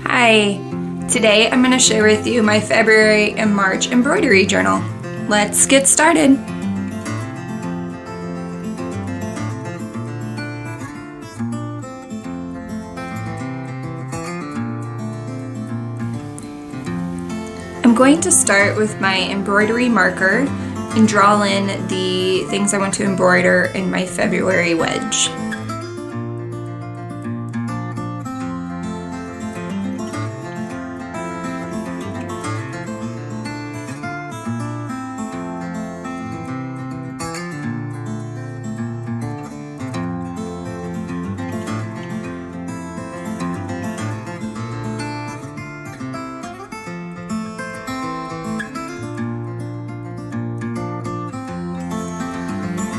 Hi! Today I'm going to share with you my February and March embroidery journal. Let's get started! I'm going to start with my embroidery marker and draw in the things I want to embroider in my February wedge.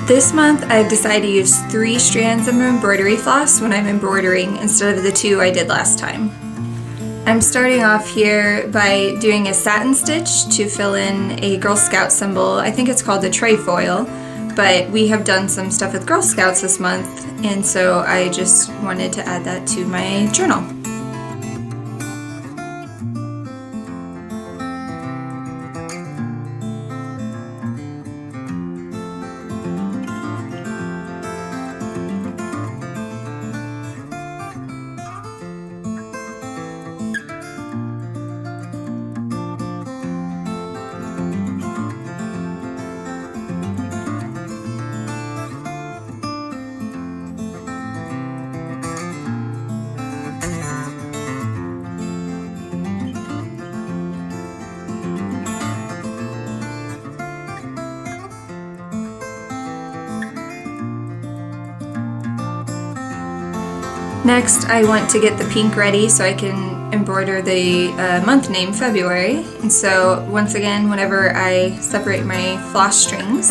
This month I've decided to use 3 strands of embroidery floss when I'm embroidering instead of the 2 I did last time. I'm starting off here by doing a satin stitch to fill in a Girl Scout symbol. I think it's called a trefoil, but we have done some stuff with Girl Scouts this month, and so I just wanted to add that to my journal. Next, I want to get the pink ready so I can embroider the month name February. And so once again, whenever I separate my floss strings,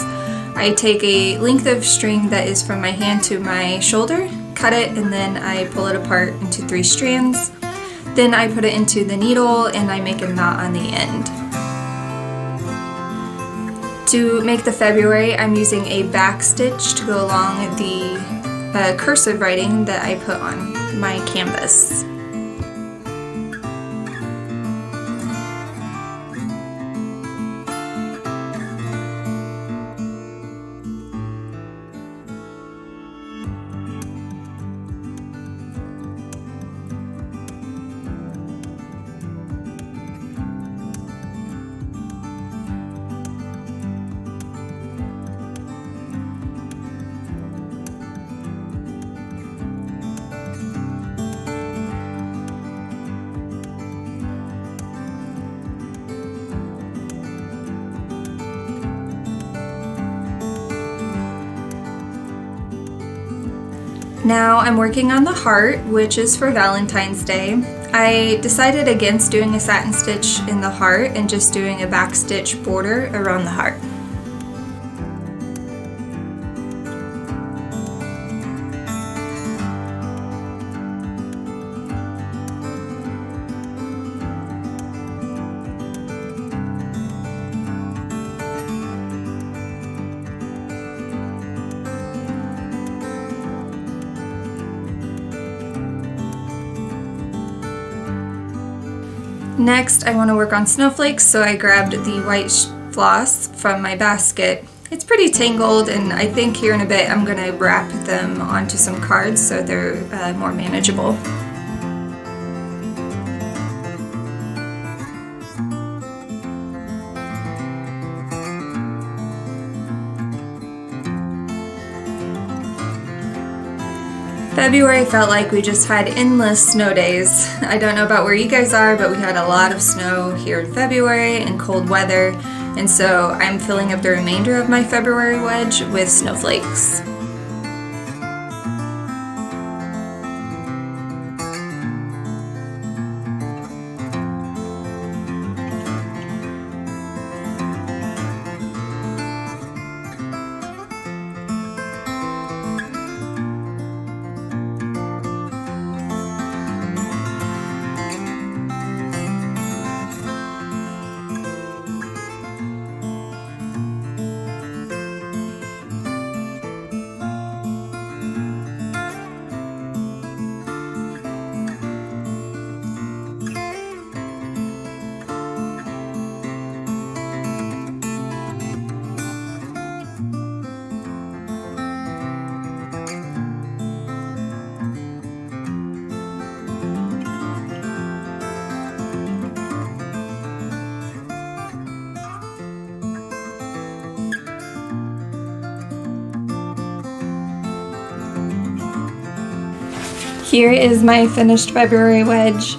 I take a length of string that is from my hand to my shoulder, cut it, and then I pull it apart into 3 strands. Then I put it into the needle and I make a knot on the end. To make the February, I'm using a back stitch to go along the cursive writing that I put on my canvas. Now I'm working on the heart, which is for Valentine's Day. I decided against doing a satin stitch in the heart and just doing a back stitch border around the heart. Next, I want to work on snowflakes, so I grabbed the white floss from my basket. It's pretty tangled, and I think here in a bit I'm going to wrap them onto some cards so they're more manageable. February felt like we just had endless snow days. I don't know about where you guys are, but we had a lot of snow here in February and cold weather, and so I'm filling up the remainder of my February wedge with snowflakes. Here is my finished February wedge.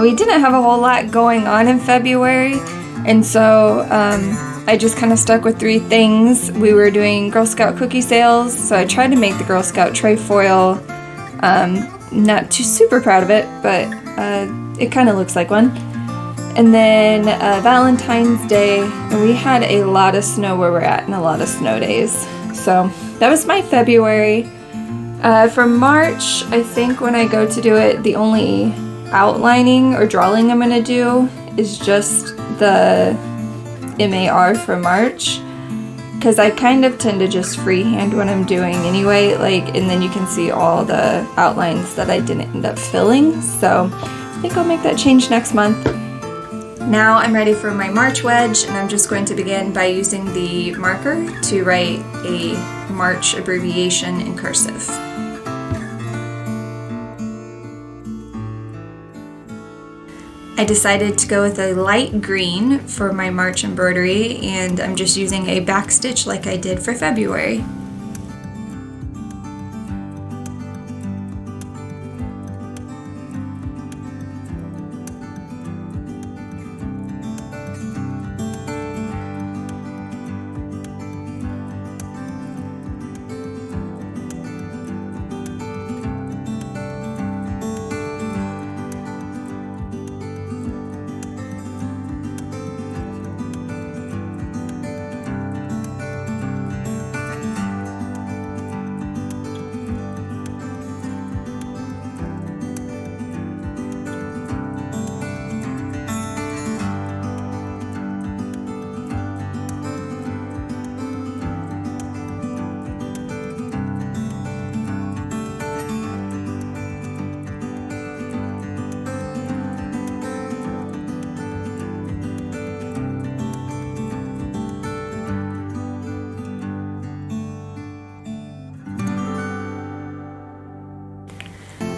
We didn't have a whole lot going on in February, and so I just kind of stuck with 3 things. We were doing Girl Scout cookie sales, so I tried to make the Girl Scout tray foil. Not too super proud of it, but it kind of looks like one. And then Valentine's Day, and we had a lot of snow where we're at and a lot of snow days. So that was my February. For March, I think when I go to do it, the only outlining or drawing I'm going to do is just the MAR for March, because I kind of tend to just freehand what I'm doing anyway, and then you can see all the outlines that I didn't end up filling. So I think I'll make that change next month. Now I'm ready for my March wedge, and I'm just going to begin by using the marker to write a March abbreviation in cursive. I decided to go with a light green for my March embroidery, and I'm just using a backstitch like I did for February.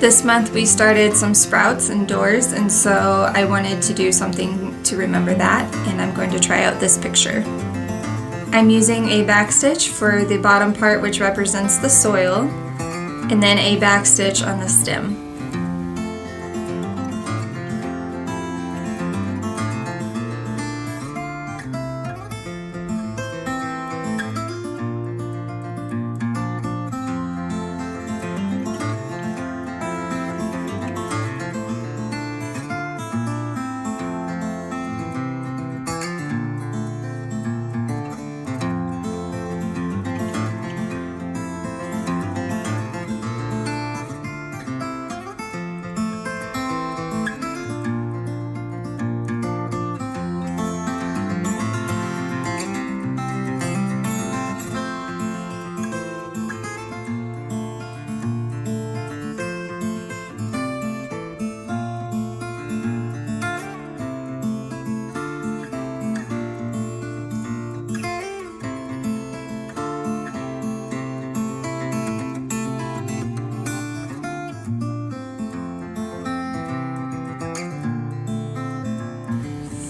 This month we started some sprouts indoors, and so I wanted to do something to remember that, and I'm going to try out this picture. I'm using a backstitch for the bottom part, which represents the soil, and then a backstitch on the stem.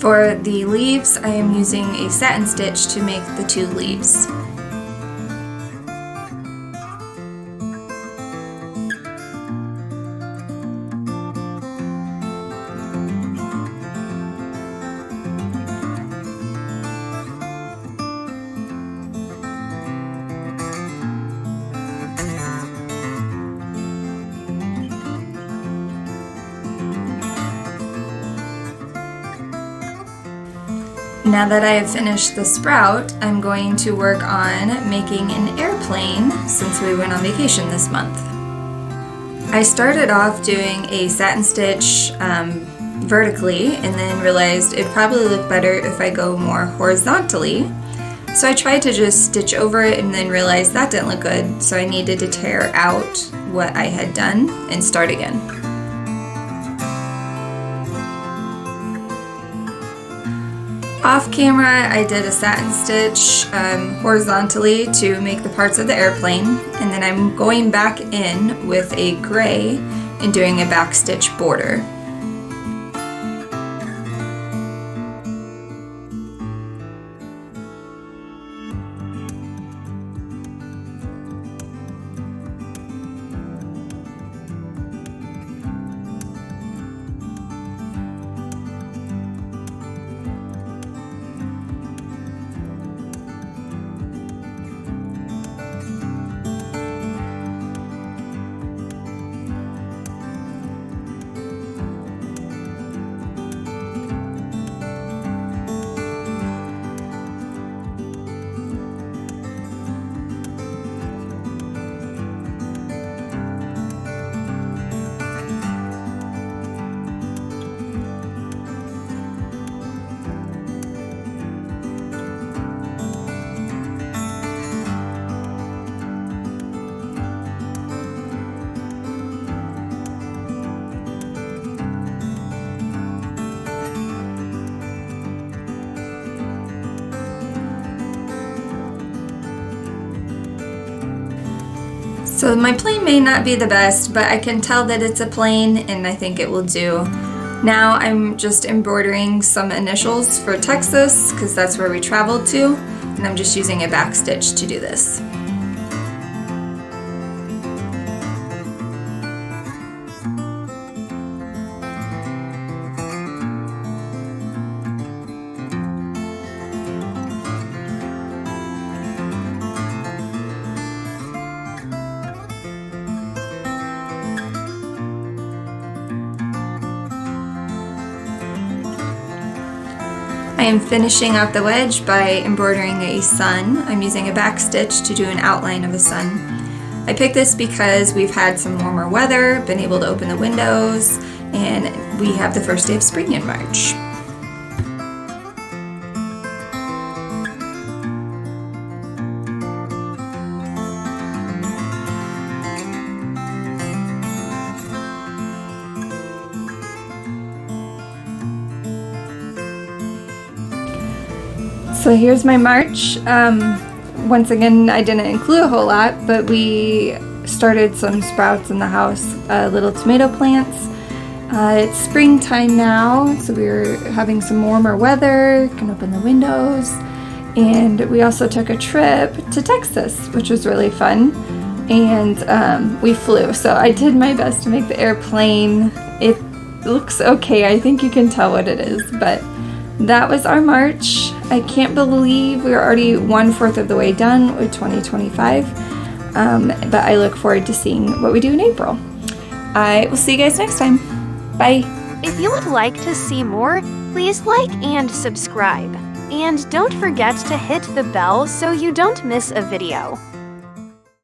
For the leaves, I am using a satin stitch to make the 2 leaves. Now that I have finished the sprout, I'm going to work on making an airplane since we went on vacation this month. I started off doing a satin stitch vertically, and then realized it'd probably look better if I go more horizontally. So I tried to just stitch over it, and then realized that didn't look good, so I needed to tear out what I had done and start again. Off camera, I did a satin stitch horizontally to make the parts of the airplane, and then I'm going back in with a gray and doing a back stitch border. So my plane may not be the best, but I can tell that it's a plane and I think it will do. Now I'm just embroidering some initials for Texas because that's where we traveled to, and I'm just using a back stitch to do this. I am finishing out the wedge by embroidering a sun. I'm using a back stitch to do an outline of a sun. I picked this because we've had some warmer weather, been able to open the windows, and we have the first day of spring in March. So here's my March. Once again, I didn't include a whole lot, but we started some sprouts in the house, little tomato plants. It's springtime now, so we're having some warmer weather, can open the windows, and we also took a trip to Texas, which was really fun, and we flew. So I did my best to make the airplane. It looks okay, I think you can tell what it is, but that was our March. I can't believe we're already 1/4 of the way done with 2025, but I look forward to seeing what we do in April. I will see you guys next time. Bye. If you would like to see more, please like and subscribe. And don't forget to hit the bell so you don't miss a video.